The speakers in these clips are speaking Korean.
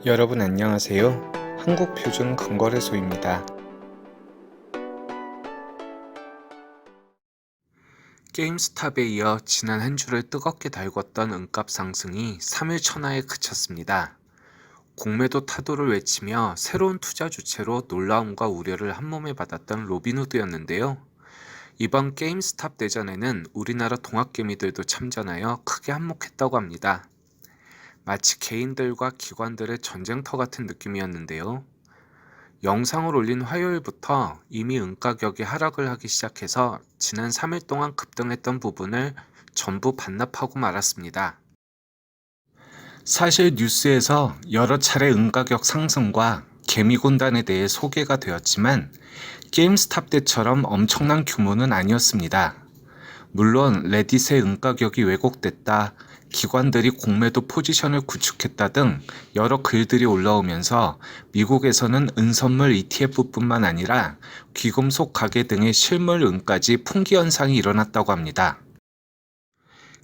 여러분 안녕하세요. 한국표준금거래소입니다. 게임스탑에 이어 지난 한 주를 뜨겁게 달궜던 은값 상승이 3일 천하에 그쳤습니다. 공매도 타도를 외치며 새로운 투자 주체로 놀라움과 우려를 한몸에 받았던 로빈후드였는데요. 이번 게임스탑 대전에는 우리나라 동학개미들도 참전하여 크게 한몫했다고 합니다. 마치 개인들과 기관들의 전쟁터 같은 느낌이었는데요. 영상을 올린 화요일부터 이미 은가격이 하락을 하기 시작해서 지난 3일 동안 급등했던 부분을 전부 반납하고 말았습니다. 사실 뉴스에서 여러 차례 은가격 상승과 개미곤단에 대해 소개가 되었지만 게임스탑 때처럼 엄청난 규모는 아니었습니다. 물론 레딧의 은가격이 왜곡됐다, 기관들이 공매도 포지션을 구축했다 등 여러 글들이 올라오면서 미국에서는 은선물 ETF뿐만 아니라 귀금속 가계 등의 실물 은까지 풍기 현상이 일어났다고 합니다.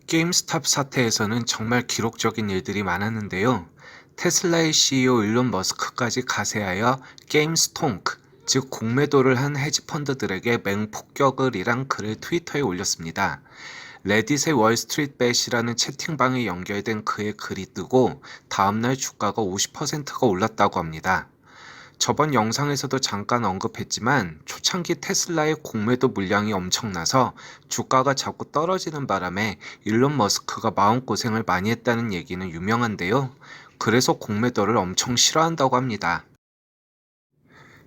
게임스탑 사태에서는 정말 기록적인 일들이 많았는데요. 테슬라의 CEO 일론 머스크까지 가세하여 게임스톤크, 즉 공매도를 한 헤지펀드들에게 맹폭격을이란 글을 트위터에 올렸습니다. 레딧의 월스트리트벳이라는 채팅방에 연결된 그의 글이 뜨고 다음날 주가가 50%가 올랐다고 합니다. 저번 영상에서도 잠깐 언급했지만 초창기 테슬라의 공매도 물량이 엄청나서 주가가 자꾸 떨어지는 바람에 일론 머스크가 마음고생을 많이 했다는 얘기는 유명한데요. 그래서 공매도를 엄청 싫어한다고 합니다.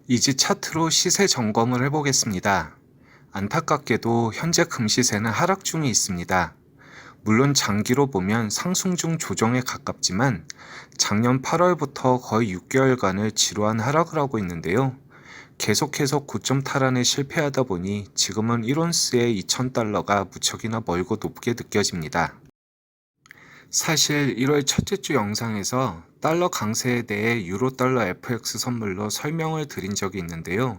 이제 차트로 시세 점검을 해보겠습니다. 안타깝게도 현재 금시세는 하락 중에 있습니다. 물론 장기로 보면 상승 중 조정에 가깝지만 작년 8월부터 거의 6개월간을 지루한 하락을 하고 있는데요. 계속해서 고점 탈환에 실패하다 보니 지금은 1온스에 2,000달러가 무척이나 멀고 높게 느껴집니다. 사실 1월 첫째 주 영상에서 달러 강세에 대해 유로달러 FX 선물로 설명을 드린 적이 있는데요.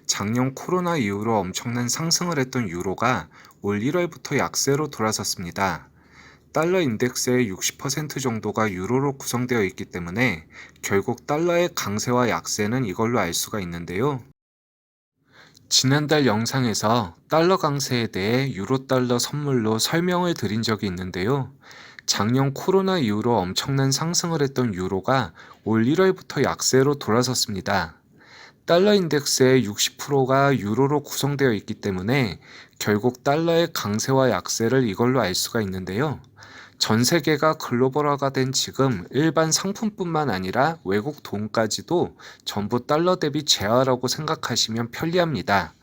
작년 코로나 이후로 엄청난 상승을 했던 유로가 올 1월부터 약세로 돌아섰습니다. 달러 인덱스의 60% 정도가 유로로 구성되어 있기 때문에 결국 달러의 강세와 약세는 이걸로 알 수가 있는데요. 지난달 영상에서 달러 강세에 대해 유로달러 선물로 설명을 드린 적이 있는데요. 작년 코로나 이후로 엄청난 상승을 했던 유로가 올 1월부터 약세로 돌아섰습니다. 달러 인덱스의 60%가 유로로 구성되어 있기 때문에 결국 달러의 강세와 약세를 이걸로 알 수가 있는데요. 전 세계가 글로벌화가 된 지금 일반 상품뿐만 아니라 외국 돈까지도 전부 달러 대비 재화라고 생각하시면 편리합니다.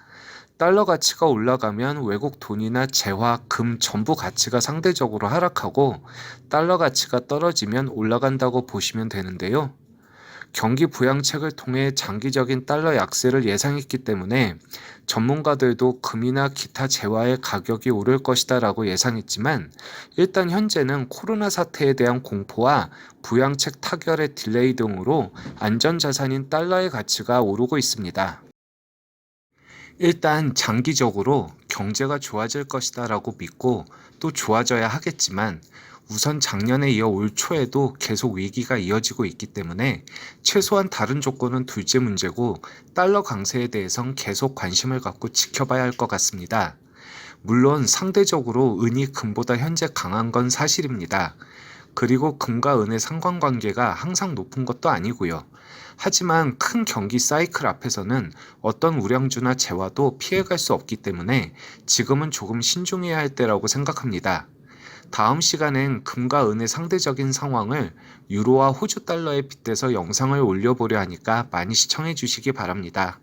달러 가치가 올라가면 외국 돈이나 재화, 금 전부 가치가 상대적으로 하락하고 달러 가치가 떨어지면 올라간다고 보시면 되는데요. 경기 부양책을 통해 장기적인 달러 약세를 예상했기 때문에 전문가들도 금이나 기타 재화의 가격이 오를 것이다라고 예상했지만 일단 현재는 코로나 사태에 대한 공포와 부양책 타결의 딜레이 등으로 안전자산인 달러의 가치가 오르고 있습니다. 일단 장기적으로 경제가 좋아질 것이다라고 믿고 또 좋아져야 하겠지만 우선 작년에 이어 올 초에도 계속 위기가 이어지고 있기 때문에 최소한 다른 조건은 둘째 문제고 달러 강세에 대해선 계속 관심을 갖고 지켜봐야 할 것 같습니다. 물론 상대적으로 은이 금보다 현재 강한 건 사실입니다. 그리고 금과 은의 상관관계가 항상 높은 것도 아니고요. 하지만 큰 경기 사이클 앞에서는 어떤 우량주나 재화도 피해갈 수 없기 때문에 지금은 조금 신중해야 할 때라고 생각합니다. 다음 시간엔 금과 은의 상대적인 상황을 유로와 호주 달러에 빗대서 영상을 올려보려 하니까 많이 시청해 주시기 바랍니다.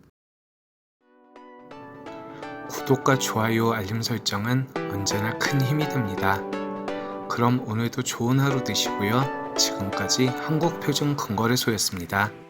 구독과 좋아요, 알림 설정은 언제나 큰 힘이 됩니다. 그럼 오늘도 좋은 하루 되시고요. 지금까지 한국표준금거래소였습니다.